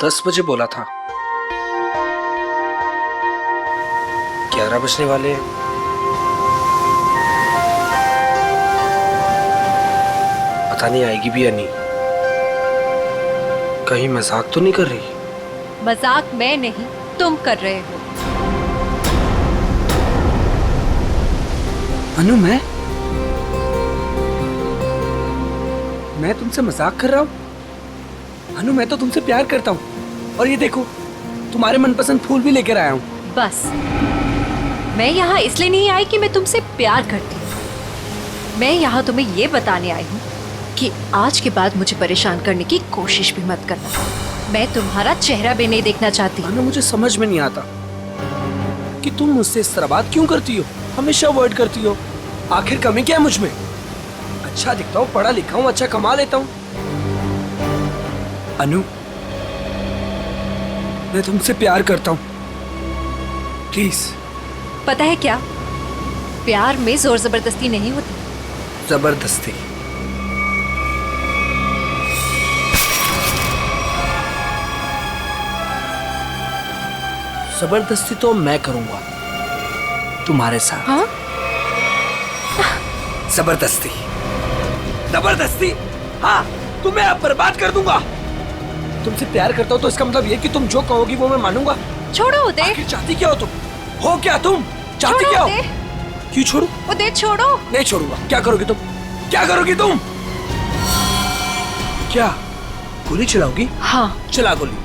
10 बजे बोला था। 11 बजने वाले हैं। पता नहीं आएगी भी या नहीं। कहीं मजाक तो नहीं कर रही? मजाक मैं नहीं, तुम कर रहे हो। अनु, मैं तुमसे मजाक कर रहा हूँ? अनु, मैं तो तुमसे प्यार करता हूँ। और ये देखो, तुम्हारे मनपसंद फूल भी लेकर आया हूँ। बस, मैं यहाँ इसलिए नहीं आई कि मैं तुमसे प्यार करती हूँ। मैं यहाँ तुम्हें ये बताने आई हूँ कि आज के बाद मुझे परेशान करने की कोशिश भी मत करना। मैं तुम्हारा चेहरा भी नहीं देखना चाहती। अनु, मुझे समझ में नहीं आता कि तुम मुझसे इस तरह बात क्यों करती हो, हमेशा अवॉइड करती हो। आखिर कमी क्या है मुझ में? अच्छा दिखता हूँ, पढ़ा लिखा हूँ, अच्छा कमा लेता हूँ। अनु, मैं तुमसे प्यार करता हूँ, प्लीज। पता है क्या, प्यार में जोर जबरदस्ती नहीं होती। जबरदस्ती? जबरदस्ती तो मैं करूंगा तुम्हारे साथ। हाँ? जबरदस्ती, जबरदस्ती, हाँ, तुम्हें अब बर्बाद कर दूंगा। तुमसे प्यार करता हूँ तो इसका मतलब ये कि तुम जो कहोगी वो मैं मानूंगा। छोड़ो उदय। आखिर चाहती क्या हो तुम? हो क्या तुम? चाहती क्या हो? क्यों छोड़ू? उदय छोड़ो। नहीं छोड़ूंगा। क्या करोगी तुम? क्या करोगी तुम? क्या गोली चलाओगी? हाँ। चला गोली,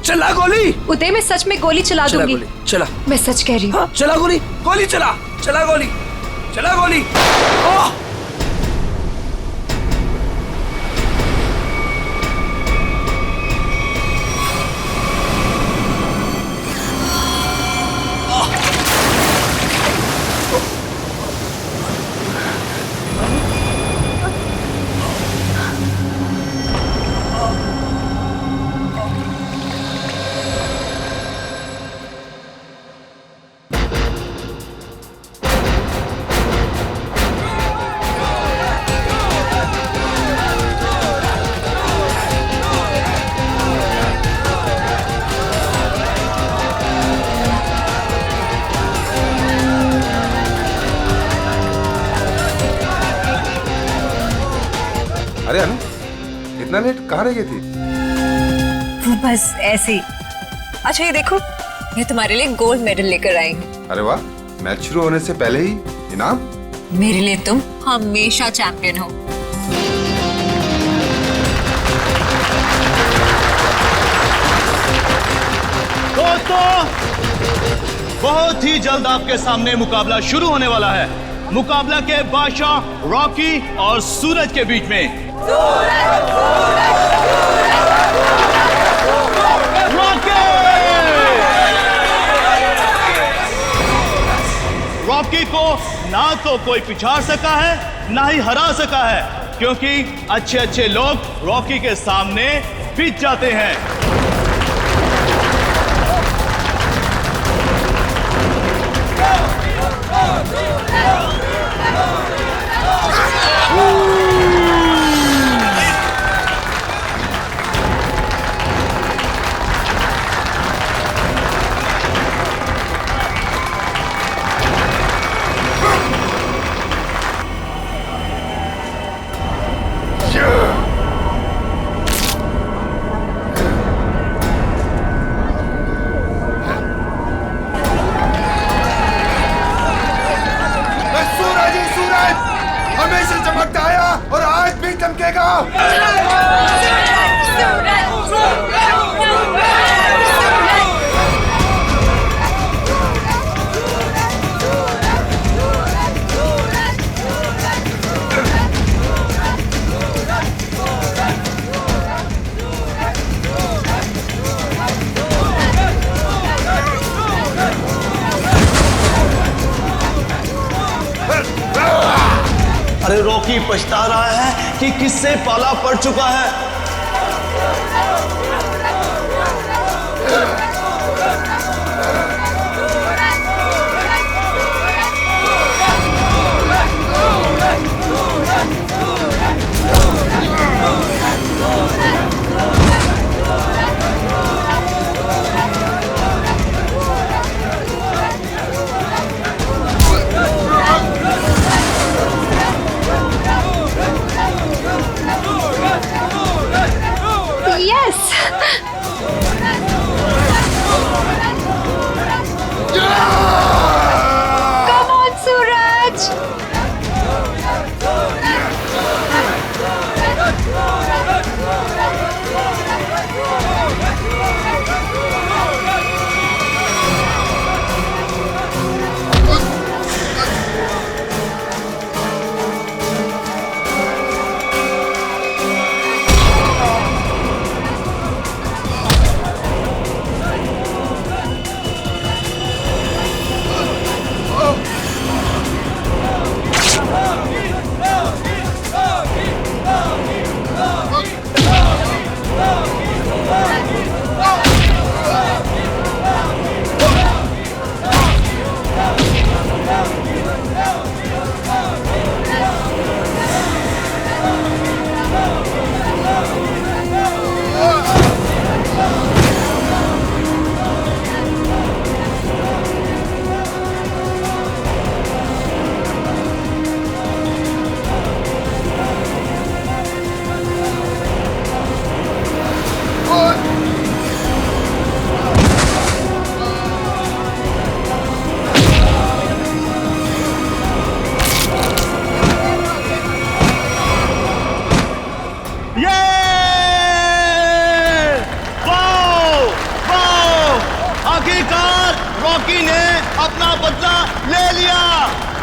चला गोली। उदय, मैं सच में गोली चला चला दूंगी। गोली, चला। मैं सच कह रही हूँ। हाँ, चला गोली, गोली चला, चला गोली, चला गोली। ओह! अरे अनु, इतना लेट कहाँ रह गई थी? बस ऐसे ही। अच्छा ये देखो, मैं तुम्हारे लिए गोल्ड मेडल लेकर आई हूँ। अरे वाह, मैच शुरू होने से पहले ही इनाम? मेरे लिए तुम हमेशा चैंपियन हो। दोस्तों, बहुत ही जल्द आपके सामने मुकाबला शुरू होने वाला है। मुकाबला के बादशाह रॉकी और सूरज के बीच में। रॉकी को ना तो कोई पिछाड़ सका है, ना ही हरा सका है, क्योंकि अच्छे अच्छे लोग रॉकी के सामने पिट जाते हैं। हमेशा चमकता आया और आज भी चमकेगा। अरे रॉकी पछता रहा है कि किससे पाला पड़ चुका है।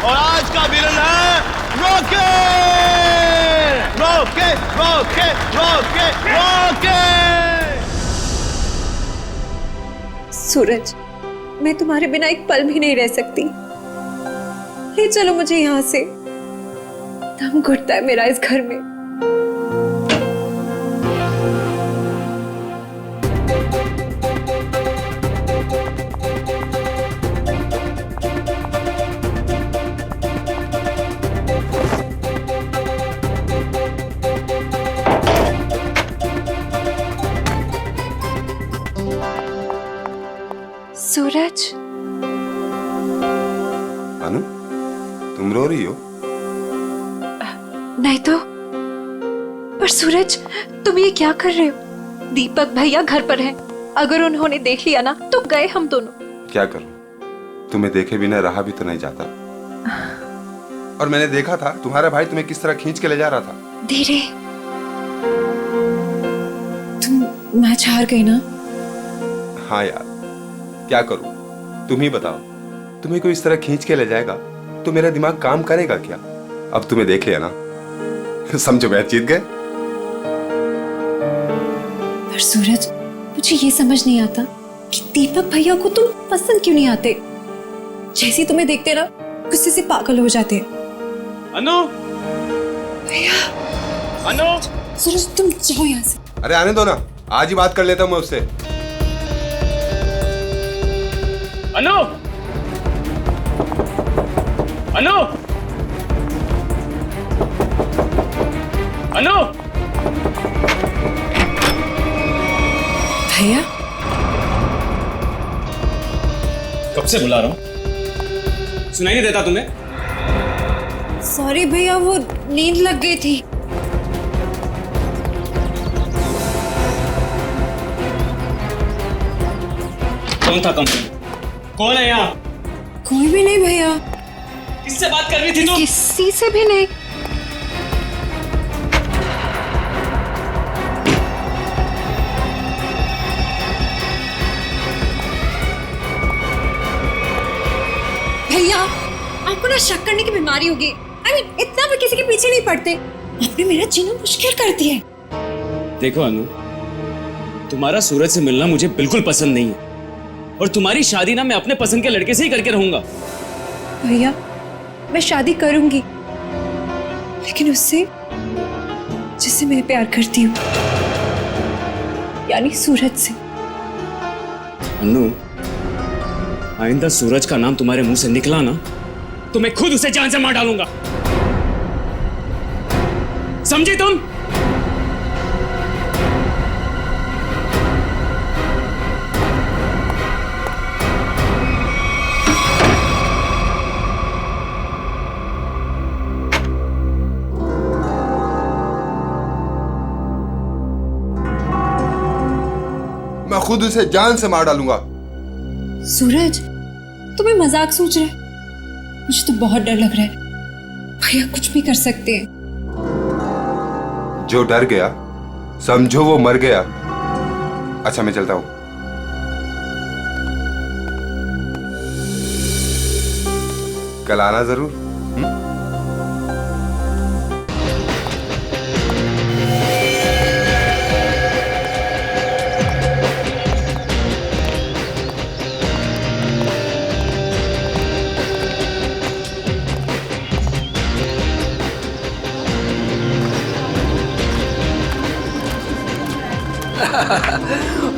और आज का विलन है Rocky. Rocky Rocky Rocky Rocky. Suraj, मैं तुम्हारे बिना एक पल भी नहीं रह सकती। ले चलो मुझे यहाँ से, दम घुटता है मेरा इस घर में। सूरज, अनु, तुम रो रही हो? नहीं तो। पर सूरज, तुम ये क्या कर रहे हो? दीपक भैया घर पर हैं। अगर उन्होंने देख लिया ना तो गए हम दोनों। क्या करूं? तुम्हें देखे बिना रहा भी तो नहीं जाता। और मैंने देखा था तुम्हारा भाई तुम्हें किस तरह खींच के ले जा रहा था। धीरे। तुम मैच हार गई ना? हाँ यार, क्या करूं? तुम ही बताओ, तुम्हें कोई इस तरह खींच के ले जाएगा तो मेरा दिमाग काम करेगा क्या? अब तुम्हें देख लिया ना, समझो मैच जीत गए। पर सूरज, मुझे ये समझ नहीं आता कि दीपक भैया को तुम पसंद क्यों नहीं आते। जैसे ही तुम्हें देखते ना गुस्से से पागल हो जाते हैं। अनु, भैया। अनु, सूरज, तुम जाओ यहाँ से। अरे आने दो ना, आज ही बात कर लेता हूं मैं उससे। अनु, अनु, अनु। भैया, कब से बुला रहा हूं, सुनाई नहीं देता तुम्हें? सॉरी भैया, वो नींद लग गई थी। कौन था कंपनी? कौन है यहाँ? कोई भी नहीं भैया। किससे बात कर रही थी तुम? किसी से भी नहीं। भैया, आपको ना शक करने की बीमारी होगी। इतना भी किसी के पीछे नहीं पड़ते। आपने मेरा जीना मुश्किल कर दिया है। देखो अनु, तुम्हारा सूरज से मिलना मुझे बिल्कुल पसंद नहीं है, और तुम्हारी शादी ना मैं अपने पसंद के लड़के से ही करके रहूंगा। भैया, मैं शादी करूंगी, लेकिन उससे जिससे मैं प्यार करती हूँ, यानी सूरज से। अनु, आइंदा सूरज का नाम तुम्हारे मुंह से निकला ना तो मैं खुद उसे जान से मार डालूंगा। समझी तुम? मैं खुद उसे जान से मार डालूंगा। सूरज, तुम्हें मजाक सोच रहे? मुझे तो बहुत डर लग रहा है। भैया कुछ भी कर सकते हैं। जो डर गया समझो वो मर गया। अच्छा, मैं चलता हूं। कल आना जरूर।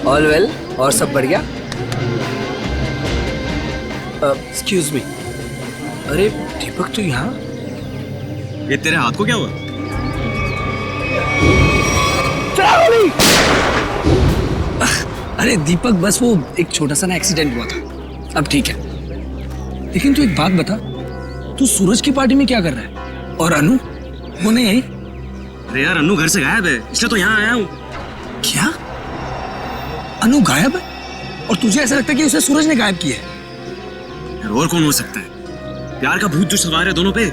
ऑल वेल, और सब बढ़िया? एक्सक्यूज मी, अरे दीपक तू यहाँ? ये तेरे हाथ को क्या हुआ? अरे दीपक, बस वो एक छोटा सा ना एक्सीडेंट हुआ था, अब ठीक है। लेकिन तू एक बात बता, तू सूरज की पार्टी में क्या कर रहा है? और अनु वो नहीं आई? अरे यार, अनु घर से गायब है, इसलिए तो यहाँ आया हूँ। क्या? अनु गायब है? और तुझे ऐसा लगता है कि उसे सूरज ने गायब किया है? यार और कौन हो सकता है? प्यार का भूत जो सवार है दोनों पे।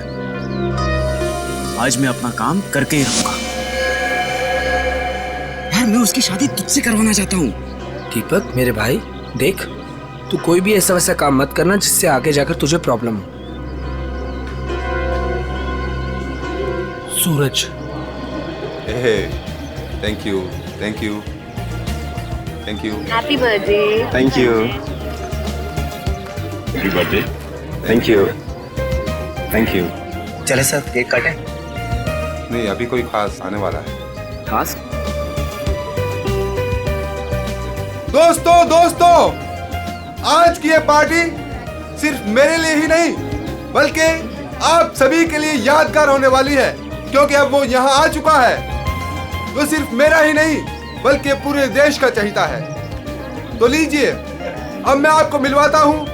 आज मैं अपना काम करके ही रहूंगा। यार मैं उसकी शादी तुझसे करवाना चाहता हूँ। दीपक मेरे भाई, देख तू कोई भी ऐसा वैसा काम मत करना जिससे आगे जाकर तुझे प्रॉब्लम हो। Suraj. Thank you, thank you, thank you, happy birthday. Thank you, happy birthday. Thank you, thank you. चले सर, केक काटें। नहीं अभी कोई खास आने वाला है। खास? दोस्तों आज की ये पार्टी सिर्फ मेरे लिए ही नहीं बल्कि आप सभी के लिए यादगार होने वाली है, क्योंकि अब वो यहाँ आ चुका है। वो सिर्फ मेरा ही नहीं बल्कि पूरे देश का चहेता है। तो लीजिए अब मैं आपको मिलवाता हूँ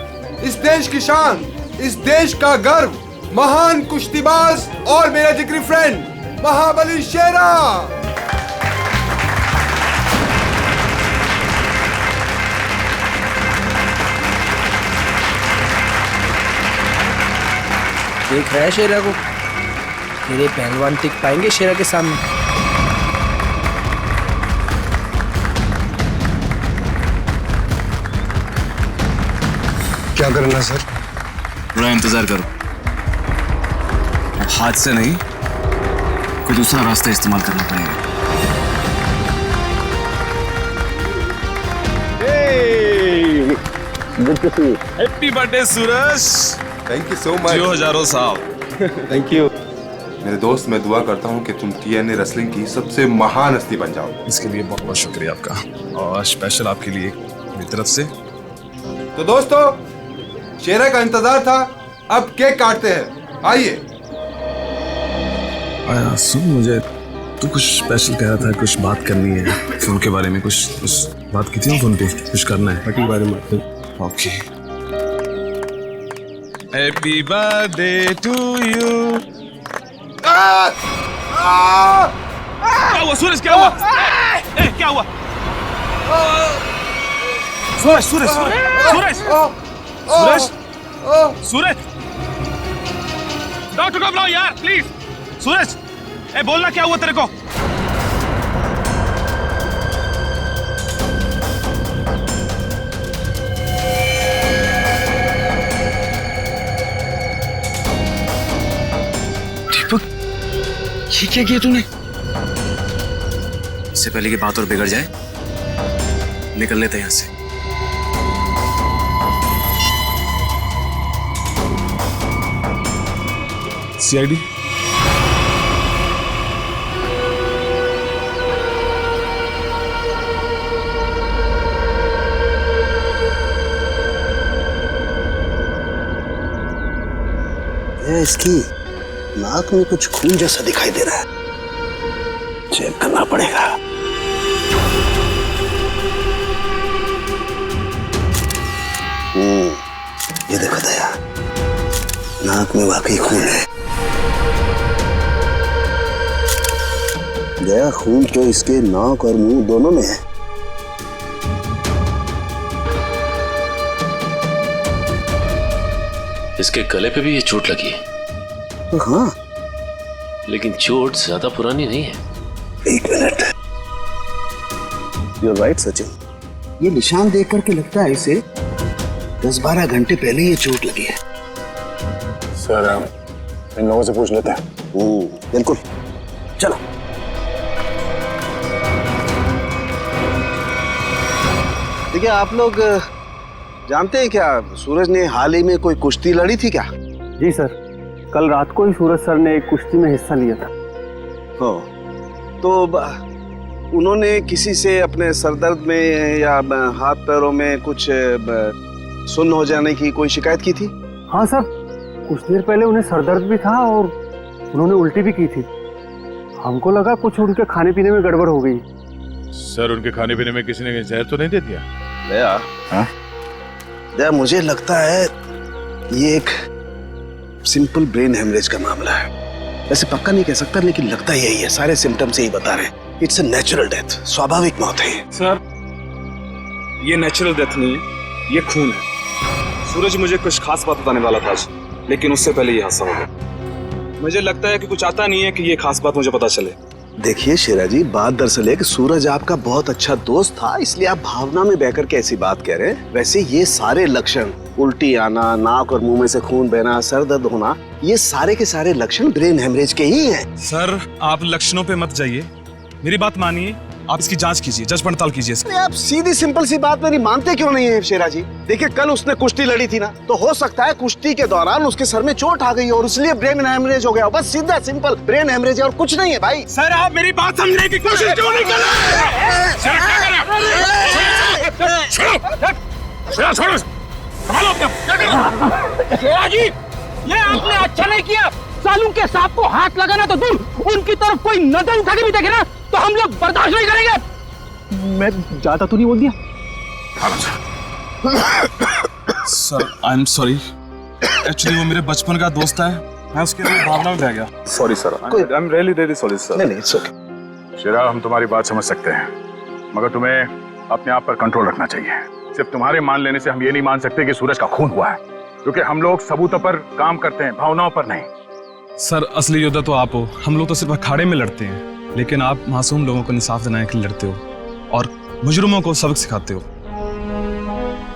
इस देश की शान, इस देश का गर्व, महान कुश्तीबाज और मेरा जिगरी फ्रेंड महाबली शेरा। देख रहा है शेरा को? मेरे पहलवान टिक पाएंगे शेरा के सामने? क्या करना सर? थोड़ा इंतजार करो, अब हाथ से नहीं कोई दूसरा रास्ता इस्तेमाल करना पड़ेगा। Happy birthday Suraj. Thank you so much. जियो हजारों साल। थैंक यू मेरे दोस्त। मैं दुआ करता हूँ कि तुम TNA रेसलिंग की सबसे महान हस्ती बन जाओ। इसके लिए बहुत बहुत शुक्रिया आपका, और स्पेशल आपके लिए मेरी तरफ से। तो दोस्तों शेरा का इंतजार था, अब केक काटते हैं। आइए। आया सुन, मुझे तू कुछ स्पेशल कह रहा था, कुछ बात करनी है फोन के बारे में। कुछ बात की थी ना फोन पे, कुछ करना है पार्टी के बारे में। Okay. Happy birthday to you. क्या हुआ सूरज? क्या हुआ? क्या हुआ? सूरज सूरज सूरज सूरज सूरज, डॉक्टर को बुलाओ यार प्लीज। सूरज बोलना क्या हुआ तेरे को? दीपक, ये क्या किया तूने? इससे पहले की बात और बिगड़ जाए, निकल लेते हैं यहाँ से। CID इसकी नाक में कुछ खून जैसा दिखाई दे रहा है, चेक करना पड़ेगा। ये देखो दया, नाक में वाकई खून है। दया, खून तो इसके नाक और मुंह दोनों में है। इसके गले पे भी ये चोट लगी है। हाँ, लेकिन चोट ज्यादा पुरानी नहीं है। एक मिनट। You're right, Sachin. ये निशान देख करके लगता है इसे 10-12 घंटे पहले ये चोट लगी है। सर इन लोगों से पूछ लेते हैं। बिल्कुल, चलो। देखिए, आप लोग जानते हैं क्या, सूरज ने हाल ही में कोई कुश्ती लड़ी थी क्या? जी सर, कल रात को ही सूरज सर ने एक कुश्ती में हिस्सा लिया था। हो, तो उन्होंने किसी से अपने सरदर्द में या हाथ पैरों में कुछ सुन्न हो जाने की कोई शिकायत की थी? हाँ सर, कुछ देर पहले उन्हें सरदर्द भी था और उन्होंने उल्टी भी की थी। हमको लगा कुछ उनके खाने पीने में गड़बड़ हो गई। सर उनके खाने पीने में किसी ने जहर तो नहीं दे दिया? दया, हाँ? दया, मुझे लगता है ये एक सिंपल ब्रेन हेमरेज का मामला है। वैसे पक्का नहीं कह सकता, लेकिन लगता यही है। सारे सिम्टम्स यही बता रहे हैं। इट्स अ नेचुरल डेथ, स्वाभाविक मौत है। सर, ये नेचुरल डेथ नहीं है, ये खून है। सूरज मुझे कुछ खास बात बताने वाला था आज, लेकिन उससे पहले ये हादसा हो गया। मुझे लगता है कि कुछ आता नहीं है कि ये खास बात मुझे पता चले। देखिए शेरा जी, बात दरअसल है कि सूरज आपका बहुत अच्छा दोस्त था, इसलिए आप भावना में बहकर के ऐसी बात कह रहे हैं। वैसे ये सारे लक्षण उल्टी आना, नाक और मुंह में से खून बहना, सर दर्द होना, ये सारे के सारे लक्षण ब्रेन हेमरेज के ही हैं। सर आप लक्षणों पे मत जाइए, मेरी बात मानिए, आप इसकी जांच कीजिए, जांच पड़ताल कीजिए। अरे आप सीधी सिंपल सी बात मेरी मानते क्यों नहीं है शेरा जी? देखिए कल उसने कुश्ती लड़ी थी ना, तो हो सकता है कुश्ती के दौरान उसके सर में चोट आ गई और इसलिए ब्रेन हेमरेज हो गया। बस सीधा सिंपल ब्रेन हेमरेज है और कुछ नहीं है भाई। सर आप मेरी बात समझने की कोशिश क्यों नहीं कर रहे? ये आपने अच्छा नहीं किया। सालू के सांप को हाथ लगाना तो दूर, उनकी तरफ कोई नजर उठा के भी देखे ना तो हम लोग बर्दाश्त नहीं करेंगे। मैं ज्यादा तो नहीं बोल दिया? Sir I am sorry, actually वो मेरे बचपन का दोस्त है, मैं उसके लिए भावना में बह गया। Sorry sir, I am really sorry sir. नहीं इट्स ओके। शेरा, हम तुम्हारी बात समझ सकते हैं, मगर तुम्हें अपने आप पर कंट्रोल रखना चाहिए। सिर्फ तुम्हारे मान लेने से हम ये नहीं मान सकते कि सूरज का खून हुआ है, क्योंकि हम लोग सबूतों पर काम करते हैं, भावनाओं पर नहीं। सर असली योद्धा तो आप हो, हम लोग तो सिर्फ अखाड़े में लड़ते हैं, लेकिन आप मासूम लोगों को इंसाफ दिलाने के लिए लड़ते हो और मुजरिमों को सबक सिखाते हो।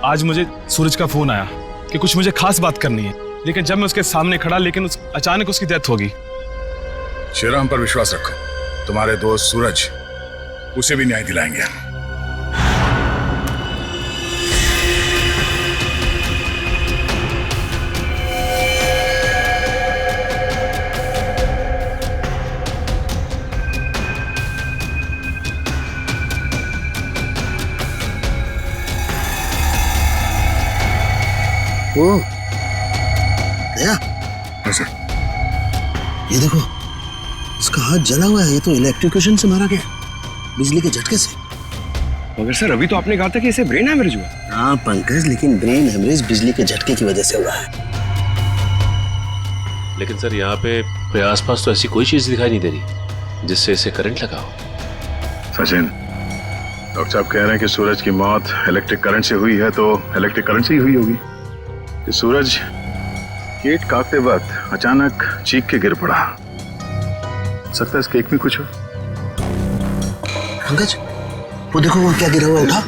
आज मुझे सूरज का फोन आया कि कुछ मुझे खास बात करनी है, लेकिन जब मैं उसके सामने खड़ा, लेकिन अचानक उसकी डेथ होगी। शेरा, हम पर विश्वास रखो, तुम्हारे दोस्त सूरज, उसे भी न्याय दिलाएंगे। ओ गया? ये देखो, इसका हाथ जला हुआ है। ये तो इलेक्ट्रिक्यूशन से मारा गया, बिजली के झटके से। मगर सर अभी तो आपने कहा था कि इसे ब्रेन हेमरेज हुआ। हाँ पंकज, लेकिन ब्रेन हेमरेज बिजली के झटके की वजह से हुआ है। लेकिन सर यहाँ पे आसपास तो ऐसी कोई चीज दिखाई नहीं दे रही जिससे इसे करंट लगा हो। सचिन, डॉक्टर साहब कह रहे हैं कि सूरज की मौत इलेक्ट्रिक करंट से हुई है, तो इलेक्ट्रिक करंट से ही हुई होगी। कि सूरज केक काटते वक्त अचानक चीख के गिर पड़ा। सकता है इस केक में कुछ हो। पंकज, वो देखो वो क्या गिरा हुआ, उठा।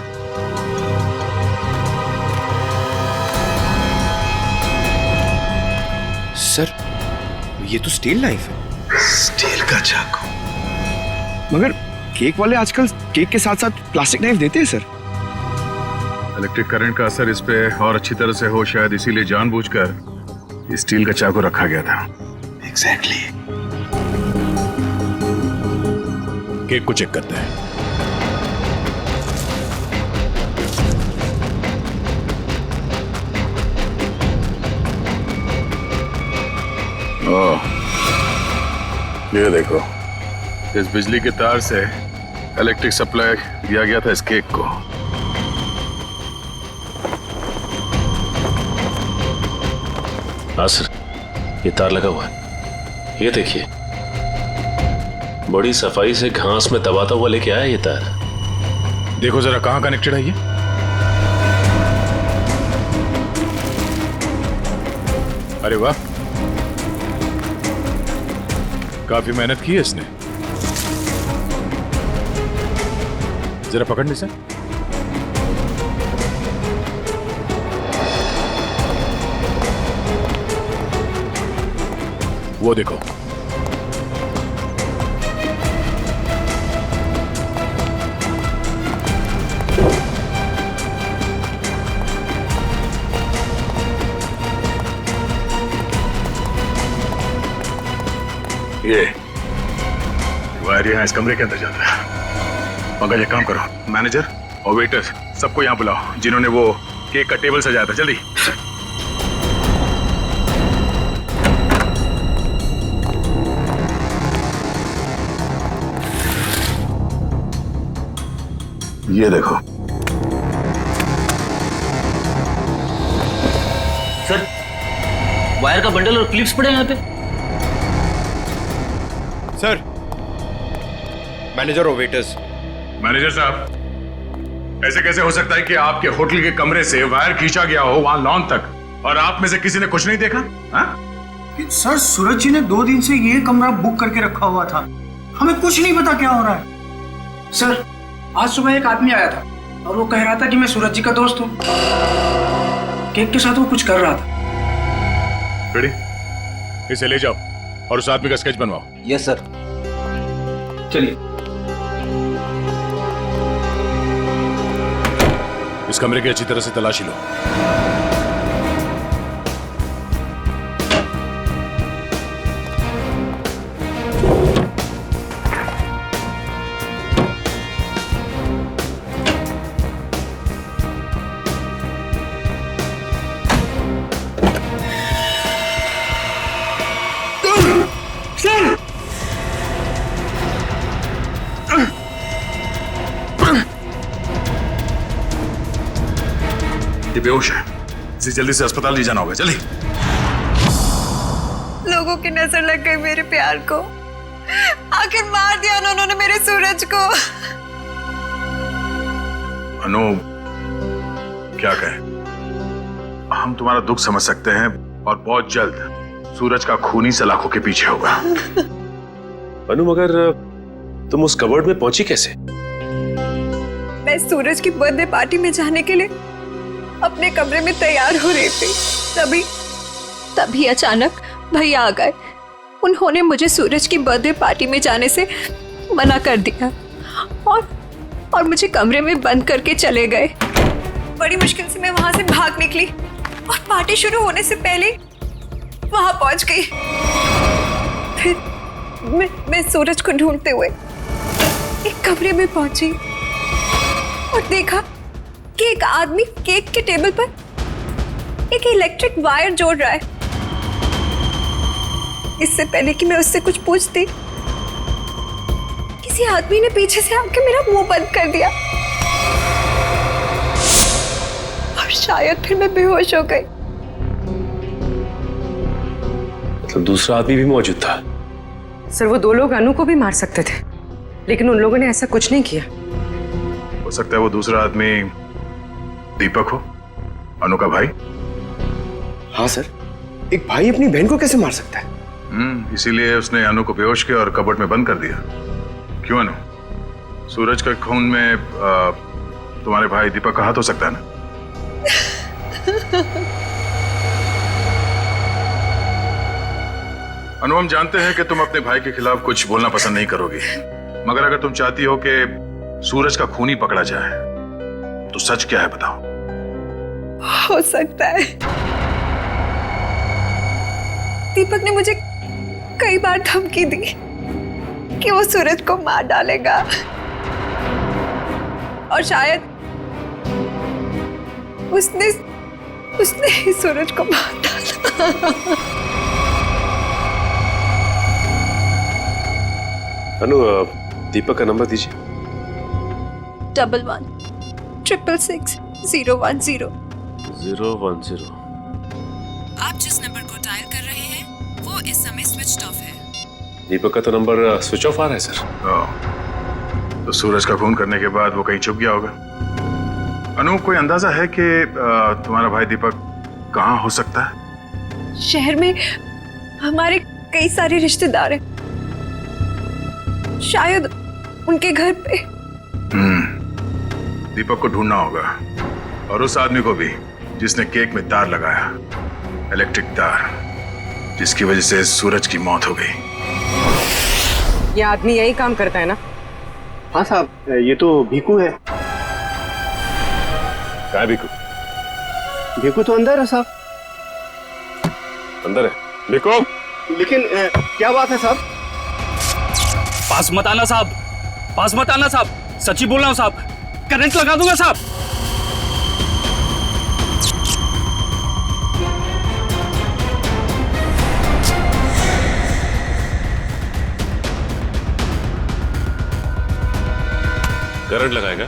सर ये तो स्टील नाइफ है। स्टील का चाकू। मगर केक वाले आजकल केक के साथ साथ प्लास्टिक नाइफ देते हैं सर। इलेक्ट्रिक करंट का असर इस पे और अच्छी तरह से हो, शायद इसीलिए जानबूझकर स्टील का चाकू रखा गया था। एग्जैक्टली। केक को चेक करते हैं। ओह, ये देखो, इस बिजली के तार से इलेक्ट्रिक सप्लाई दिया गया था इस केक को। हाँ सर, ये तार लगा हुआ है, ये देखिए, बड़ी सफाई से घास में दबाता हुआ लेके आया ये तार। देखो जरा कहां कनेक्टेड है ये। अरे वाह, काफी मेहनत की है इसने। जरा पकड़ने से। वो देखो, ये वायर यहाँ इस कमरे के अंदर जाता है। पंकज एक काम करो, मैनेजर और वेटर सबको यहाँ बुलाओ जिन्होंने वो केक का टेबल सजाया था, जल्दी। ये देखो सर, वायर का बंडल और क्लिप्स पड़े हैं यहाँ पे। सर, मैनेजर और वेटर्स। मैनेजर साहब, ऐसे कैसे हो सकता है कि आपके होटल के कमरे से वायर खींचा गया हो वहां लॉन तक, और आप में से किसी ने कुछ नहीं देखा? सर सूरज जी ने 2 दिन से ये कमरा बुक करके रखा हुआ था, हमें कुछ नहीं पता क्या हो रहा है। सर आज सुबह एक आदमी आया था और वो कह रहा था कि मैं सूरज जी का दोस्त हूँ। केक के साथ वो कुछ कर रहा था। रेडी, इसे ले जाओ और उस आदमी का स्केच बनवाओ। Yes sir. चलिए। इस कमरे की अच्छी तरह से तलाशी लो। ये बेहोश है, इसे जल्दी से अस्पताल ले जाना होगा। जल्दी। लोगों की नजर लग गई मेरे प्यार को। आखिर मार दिया ना उन्होंने मेरे सूरज को। अनु, क्या कहें, हम तुम्हारा दुख समझ सकते हैं और बहुत जल्द सूरज का खूनी सलाखों के पीछे होगा। अनु, मगर तुम उस कबर्ड में पहुंची कैसे? मैं सूरज की बर्थडे पार्टी में जाने के लिए अपने कमरे में तैयार हो रही थी, तभी अचानक भैया आ गए। उन्होंने मुझे सूरज की बर्थडे पार्टी में जाने से मना कर दिया और मुझे कमरे में बंद करके चले गए। बड़ी मुश्किल से मैं वहां से भाग निकली और पार्टी शुरू होने से पहले वहां पहुंच गई। फिर मैं सूरज को ढूंढते हुए एक कमरे में पहुंची और देखा कि एक आदमी केक के टेबल पर एक इलेक्ट्रिक वायर जोड़ रहा है। इससे पहले कि मैं उससे कुछ पूछती, किसी आदमी ने पीछे से आकर मेरा मुंह बंद कर दिया और शायद फिर मैं बेहोश हो गई। मतलब दूसरा आदमी भी मौजूद था? सर, वो 2 लोग अनु को भी मार सकते थे, लेकिन उन लोगों ने ऐसा कुछ नहीं किया। हो सकता है वो दूसरा आदमी दीपक हो, अनु का भाई। हाँ सर, एक भाई अपनी बहन को कैसे मार सकता है? इसीलिए उसने अनु को बेहोश किया और कबर्ड में बंद कर दिया। क्यों अनु, सूरज के खून में तुम्हारे भाई दीपक का हाथ हो सकता है ना? अनु, हम जानते हैं कि तुम अपने भाई के खिलाफ कुछ बोलना पसंद नहीं करोगी, मगर अगर तुम चाहती हो कि सूरज का खूनी पकड़ा जाए तो सच क्या है बताओ। हो सकता है दीपक ने मुझे कई बार धमकी दी कि वो सूरज को मार डालेगा और शायद उसने ही सूरज को मार डाला। अनु, दीपक का नंबर दीजिए। 11 666 010। 010। आप जिस नंबर को डायल कर रहे हैं वो इस समय स्विच ऑफ है। दीपक का तो नंबर स्विच ऑफ आ रहा है सर। तो सूरज का खून करने के बाद वो कहीं छुप गया होगा। अनु, कोई अंदाजा है कि तुम्हारा भाई दीपक कहाँ हो सकता है? शहर में हमारे कई सारे रिश्तेदार हैं, शायद उनके घर पे। दीपक को ढूंढना होगा और उस आदमी को भी जिसने केक में तार लगाया, इलेक्ट्रिक तार, जिसकी वजह से सूरज की मौत हो गई। ये आदमी यही काम करता है ना? हाँ साहब, ये तो भीकू है। क्या है भीकू? भीकू तो अंदर है साहब। अंदर है भीकू? लेकिन क्या बात है साहब? पास मत आना साहब, पास मत आना साहब, सच्ची बोल रहा हूं साहब, करंट लगा दूंगा साहब। करंट लगाएगा?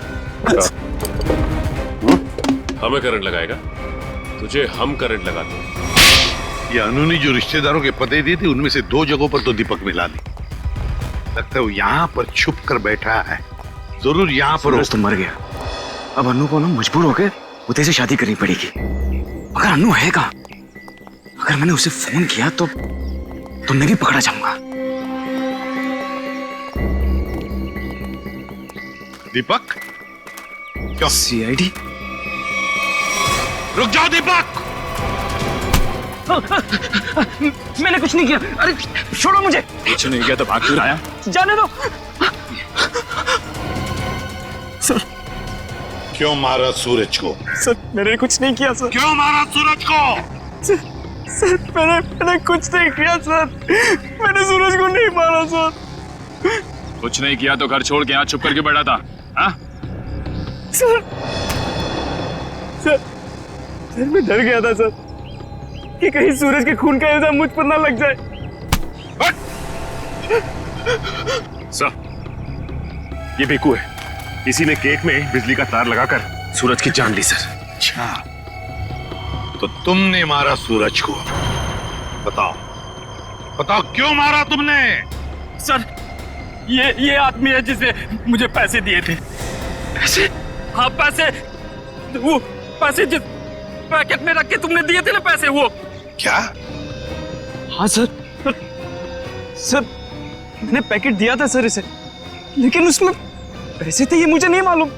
हमें करंट लगाएगा? तुझे हम करंट लगाते हैं। ये अनु ने जो रिश्तेदारों के पते दिए थे उनमें से 2 जगहों पर तो दीपक मिला ली। लगता है वो यहाँ पर छुप कर बैठा है। जरूर यहाँ पर तो मर गया। अब अनु को ना मजबूर होकर उदय से शादी करनी पड़ेगी। अगर अनु है कहाँ? अगर मैंने उसे फोन किया तो मैं भी पकड़ा जाऊंगा। दीपक? CID? रुक जाओ दीपक! मैंने कुछ नहीं किया। अरे छोड़ो मुझे। कुछ नहीं किया तो भाग क्यों आया? जाने दो। सर क्यों मारा सूरज को? सर मैंने कुछ नहीं किया सर। क्यों मारा सूरज को? सर मैंने कुछ नहीं किया सर। मैंने सूरज को नहीं मारा सर। कुछ नहीं किया तो घर छोड़ के यहाँ चुप करके बैठा था? हाँ? सर मैं डर गया था सर कि कहीं सूरज के खून का इल्जाम मुझ पर ना लग जाए। सर ये बेकू है, किसी ने केक में बिजली का तार लगाकर सूरज की जान ली सर। अच्छा तो तुमने मारा सूरज को? बताओ क्यों मारा तुमने? सर ये आदमी है जिसे मुझे पैसे दिए थे। पैसे? हाँ पैसे, वो पैसे जिस पैकेट में रख के तुमने दिए थे ना पैसे, वो। क्या? हाँ सर मैंने पैकेट दिया था सर इसे, लेकिन उसमें पैसे थे ये मुझे नहीं मालूम।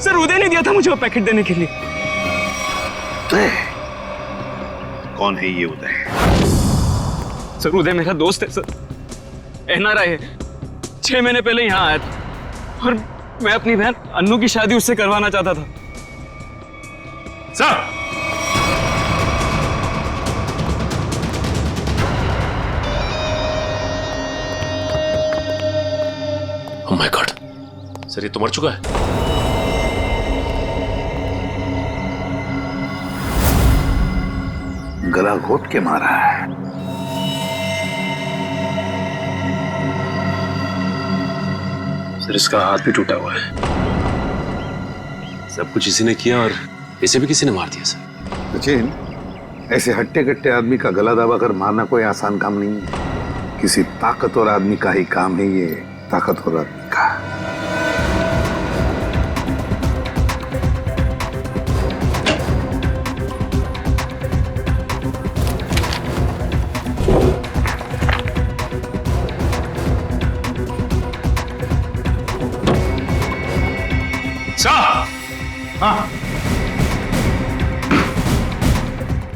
सर उदय ने दिया था मुझे वो पैकेट देने के लिए। उदय? कौन है ये उदय? सर उदय मेरा दोस्त है सर, एनआरआई है। 6 महीने पहले यहाँ आया था और मैं अपनी बहन अन्नू की शादी उससे करवाना चाहता था। Sir oh my God, sir ये तो मर चुका है। गला घोट के मारा है। सर इसका हाथ भी टूटा हुआ है। सब कुछ इसी ने किया और इसे भी किसी ने मार दिया सर। सचिन, ऐसे हट्टे कट्टे आदमी का गला दबाकर मारना कोई आसान काम नहीं है। किसी ताकतवर आदमी का ही काम है ये, ताकतवर आदमी का।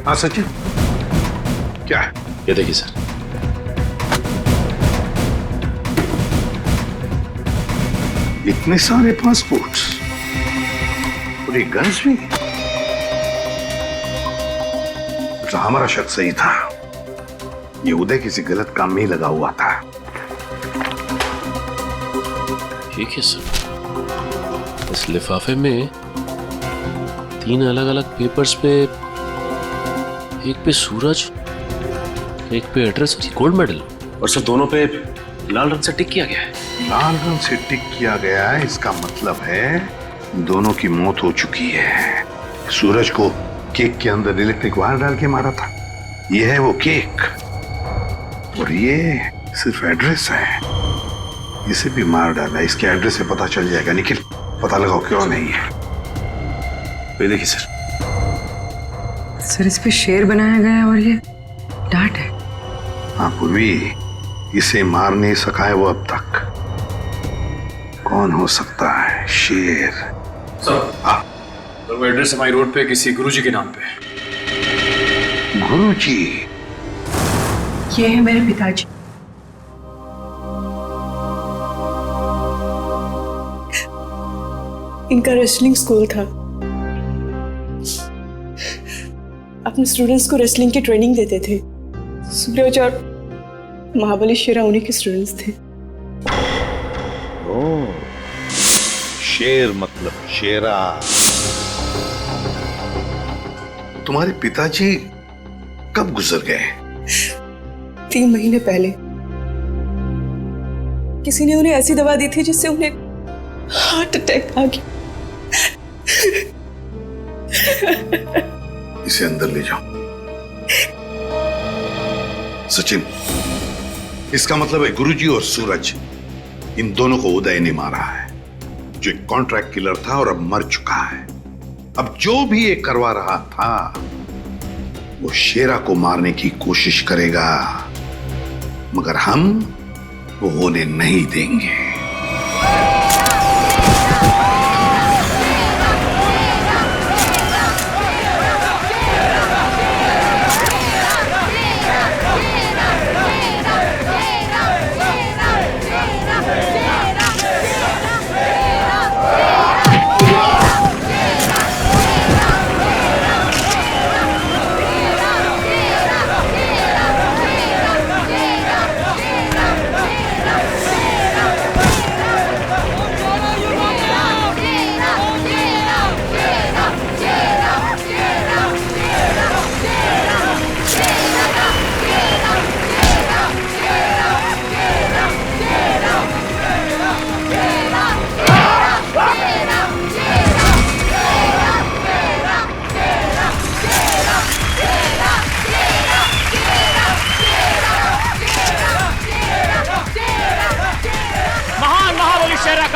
हाँ सचिन, क्या है? ये देखिए सर। इतने सारे पासपोर्ट्स और ये गन्स भी। तो हमारा शक सही था, ये उदय किसी गलत काम में ही लगा हुआ था। ठीक है सर, इस लिफाफे में 3 अलग अलग पेपर्स पे, एक पे सूरज, एक पे एड्रेस और गोल्ड मेडल, और सर दोनों पे लाल रंग से टिक किया गया है। लाल रंग से टिक किया गया है, इसका मतलब है दोनों की मौत हो चुकी है। सूरज को केक के अंदर इलेक्ट्रिक वायर डाल के मारा था, ये है वो केक, और ये सिर्फ एड्रेस है, इसे भी मार डाला। इसके एड्रेस से पता चल जाएगा। निखिल पता लगाओ क्यों नहीं है। ये देखिए सर। सर इस पे शेर बनाया गया है और ये डांट है। हाँ पूर्वी, इसे मार नहीं सका है वो अब तक। कौन हो सकता है? शेर। सर हाँ, तो वो एड्रेस हमारी रोड पे किसी गुरुजी के नाम पे। गुरुजी? ये है मेरे पिताजी। इनका रेसलिंग स्कूल था, अपने स्टूडेंट्स को रेसलिंग की ट्रेनिंग देते थे। सूरज और महाबली शेरा उन्हीं के स्टूडेंट्स थे। ओह, शेर मतलब शेरा। तुम्हारे पिताजी कब गुजर गए? 3 महीने पहले। किसी ने उन्हें ऐसी दवा दी थी जिससे उन्हें हार्ट अटैक आ गया। इसे अंदर ले जाओ। सचिन, इसका मतलब है गुरुजी और सूरज, इन दोनों को उदय ने मारा है, जो एक कॉन्ट्रैक्ट किलर था और अब मर चुका है। अब जो भी ये करवा रहा था वो शेरा को मारने की कोशिश करेगा, मगर हम वो होने नहीं देंगे।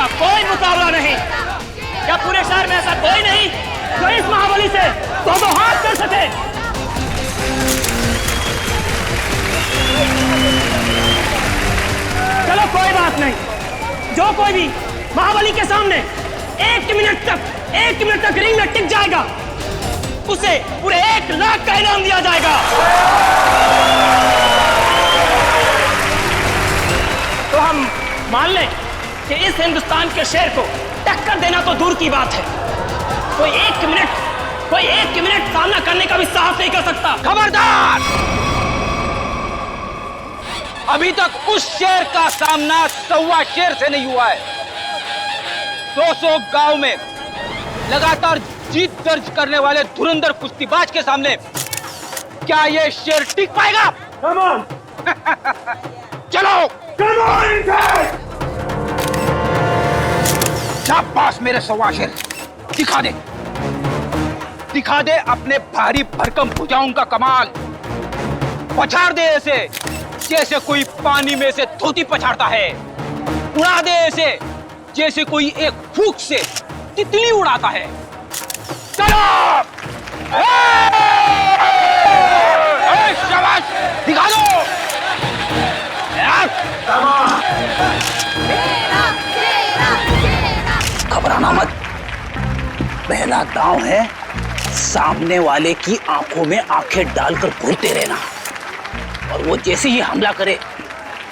का कोई मुकाबला नहीं। क्या पूरे शहर में ऐसा कोई नहीं जो इस महाबली से दो हाथ कर सके? चलो कोई बात नहीं, जो कोई भी महाबली के सामने एक मिनट तक रिंग में टिक जाएगा उसे पूरे 1 लाख का इनाम दिया जाएगा। तो हम मान लें कि इस हिंदुस्तान के शेर को टक्कर देना तो दूर की बात है, कोई एक मिनट सामना करने का भी साहस नहीं कर सकता। खबरदार! अभी तक उस शेर का सामना 1.25 शेर से नहीं हुआ है। 200 गांव में लगातार जीत दर्ज करने वाले धुरंधर कुश्तीबाज के सामने क्या ये शेर टिक पाएगा? चलो शाबाश मेरे 1.25 शेर, दिखा दे अपने भारी भरकम भुजाओं का कमाल। पछाड़ दे ऐसे जैसे कोई पानी में से धोती पछाड़ता है, उड़ा दे ऐसे जैसे कोई एक फूंक से तितली उड़ाता है। चलो शाबाश, दिखा दो। घबराना मत, पहला दांव है सामने वाले की आंखों में आंखें डालकर घूरते रहना, और वो जैसे ही हमला करे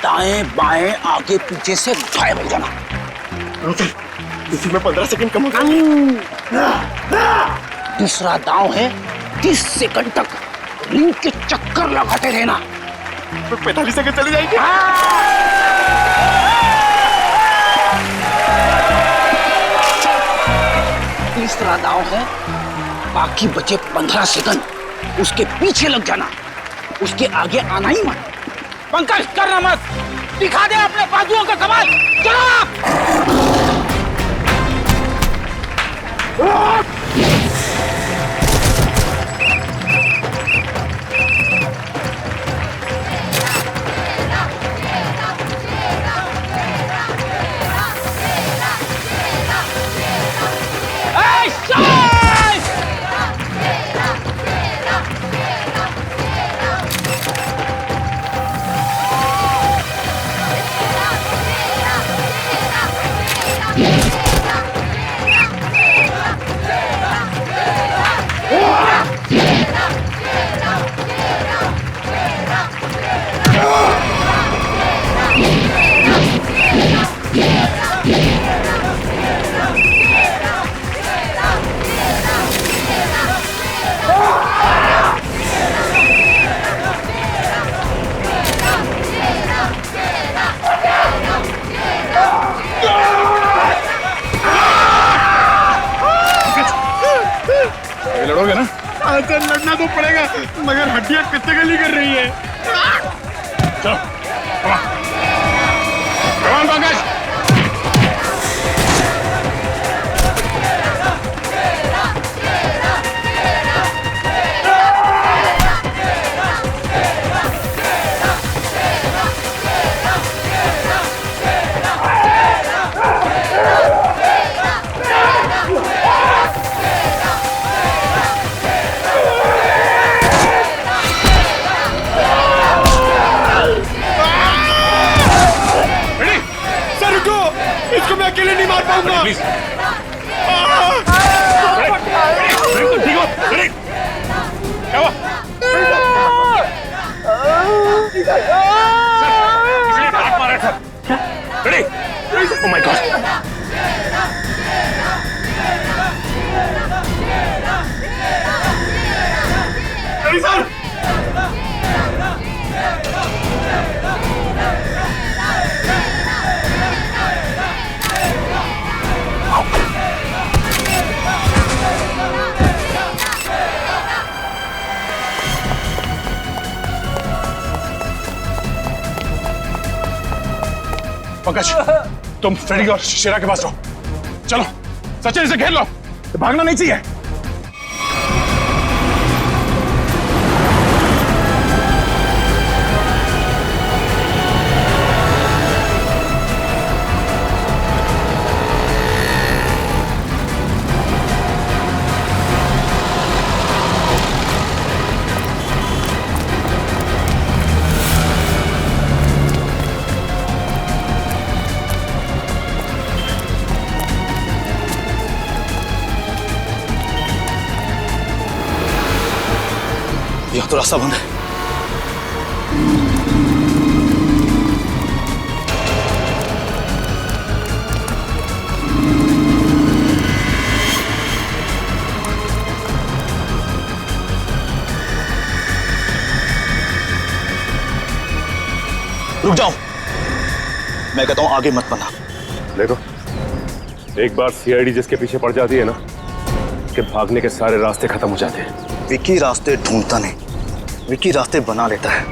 दाएं बाएं आगे पीछे से गायब हो जाना। इसी में 15 सेकंड कम होगा। दूसरा दांव है 30 सेकंड तक रिंग के चक्कर लगाते रहना। 45 सेकंड चले जाएंगे। तीसरा दांव है बाकी बचे 15 सेकंड उसके पीछे लग जाना, उसके आगे आना ही मत। पंकज करना मत, दिखा दे अपने बाजुओं का कमाल। चलो लड़ोगे ना? अच्छा लड़ना तो पड़ेगा, मगर हड्डियां कितने गली कर रही है। चलो पंकज। इसको मैं अकेले नहीं मार पाऊंगा। क्या हुआ? Oh my God! Ready, sir? Pankaj, तुम फ्रेडी और शेरा के पास रहो। चलो सचिन, इसे घेर लो, भागना नहीं चाहिए। तो रास्ता बंद है। रुक जाओ, मैं कहता हूं आगे मत बढ़ना। देखो, एक बार सीआईडी जिसके पीछे पड़ जाती है ना, कि भागने के सारे रास्ते खत्म हो जाते हैं। विकी रास्ते ढूंढता नहीं, विकी रास्ते बना लेता है।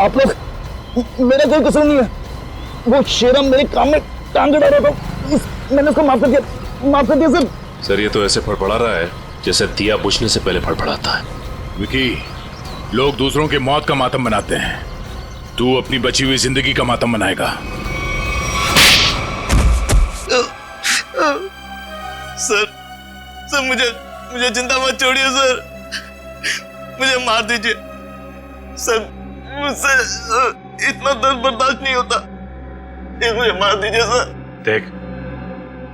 आप लोग, मेरा कोई कसूर नहीं है। वो शेरा मेरे काम में टांग अड़ा रहा था, मैंने उसको माफ कर दिया सर। सर ये तो ऐसे फड़फड़ा रहा है जैसे दिया बुझने से पहले फड़फड़ाता है। विकी, लोग दूसरों की मौत का मातम मनाते हैं, तू अपनी बची हुई जिंदगी का मातम मनाएगा। सर मुझे जिंदा मत छोड़िए सर, मुझे मार दीजिए सर, मुझसे इतना दर्द बर्दाश्त नहीं होता, मुझे मार दीजिए सर। देख,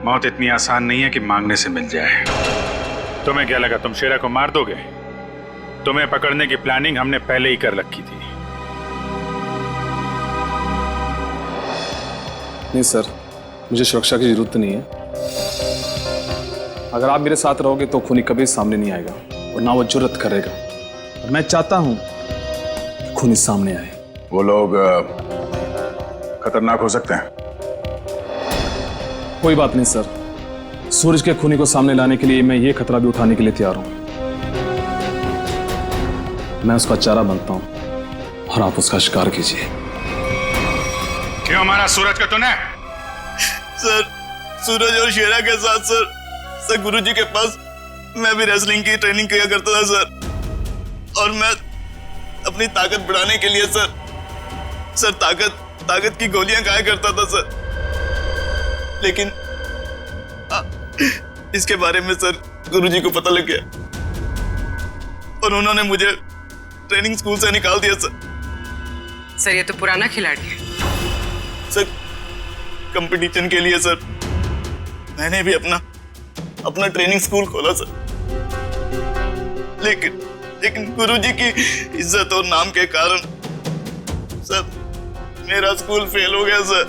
मौत इतनी आसान नहीं है कि मांगने से मिल जाए। तुम्हें क्या लगा तुम शेरा को मार दोगे? तुम्हें पकड़ने की प्लानिंग हमने पहले ही कर रखी थी। नहीं सर, मुझे सुरक्षा की जरूरत नहीं है। अगर आप मेरे साथ रहोगे तो खूनी कभी सामने नहीं आएगा और ना वो जुर्रत करेगा। और मैं चाहता हूं कि खूनी सामने आए। वो लोग खतरनाक हो सकते हैं। कोई बात नहीं सर, सूरज के खूनी को सामने लाने के लिए मैं ये खतरा भी उठाने के लिए तैयार हूं। मैं उसका चारा बनता हूं और आप उसका शिकार कीजिए। क्यों मारा सूरज को तूने? सर, सूरज और शेरा के साथ सर गुरुजी के पास मैं भी रेसलिंग की ट्रेनिंग किया करता था सर, और मैं अपनी ताकत बढ़ाने के लिए सर ताकत की गोलियां खाया करता था सर। लेकिन इसके बारे में सर गुरुजी को पता लग गया और उन्होंने मुझे ट्रेनिंग स्कूल से निकाल दिया सर। ये तो पुराना खिलाड़ी है सर। कंपटीशन के लिए सर मैंने भी अपना ट्रेनिंग स्कूल खोला सर, लेकिन गुरुजी की इज्जत और नाम के कारण सर मेरा स्कूल फेल हो गया सर।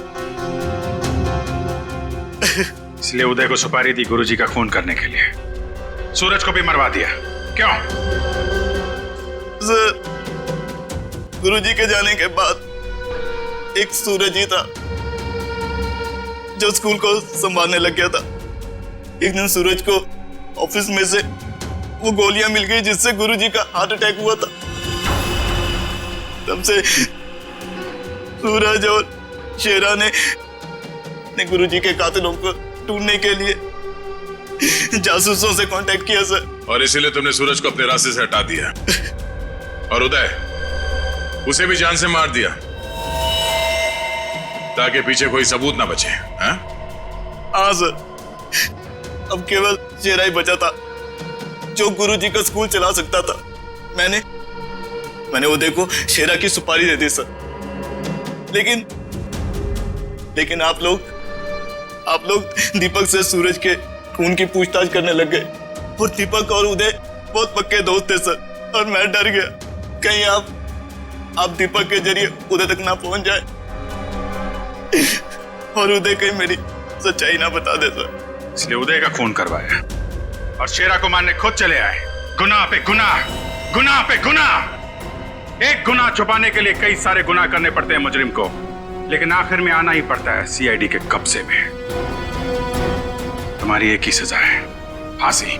इसलिए उदय को सुपारी दी गुरुजी का खून करने के लिए, सूरज को भी मरवा दिया। क्यों? सर, गुरुजी के जाने के बाद एक सूरज ही था जो स्कूल को संभालने लग गया था। एक दिन सूरज को ऑफिस में से वो गोलियां मिल गई जिससे गुरुजी का हार्ट अटैक हुआ था। तब से सूरज और शेरा ने गुरुजी के कातिलों को ढूंढने के लिए जासूसों से कांटेक्ट किया सर। और इसीलिए तुमने सूरज को अपने रास्ते से हटा दिया और उदय, उसे भी जान से मार दिया ताकि पीछे कोई सबूत ना बचे। हाँ सर, अब केवल शेरा ही बचा था जो गुरुजी का स्कूल चला सकता था। मैंने उदय को शेरा की सुपारी दे दी सर, लेकिन आप लोग दीपक से सूरज के खून की पूछताछ करने लग गए और दीपक और उदय बहुत पक्के दोस्त थे सर, और मैं डर गया कहीं आप दीपक के जरिए उदय तक ना पहुंच जाए और उदय कहीं मेरी सच्चाई ना बता दे सर। इसलिए उदय का खून करवाया और शेरा को मारने खुद चले आए। गुनाह पे गुनाह, गुनाह पे गुनाह। एक गुनाह छुपाने के लिए कई सारे गुनाह करने पड़ते हैं मुजरिम को, लेकिन आखिर में आना ही पड़ता है सीआईडी के कब्जे में। तुम्हारी एक ही सजा है, फांसी।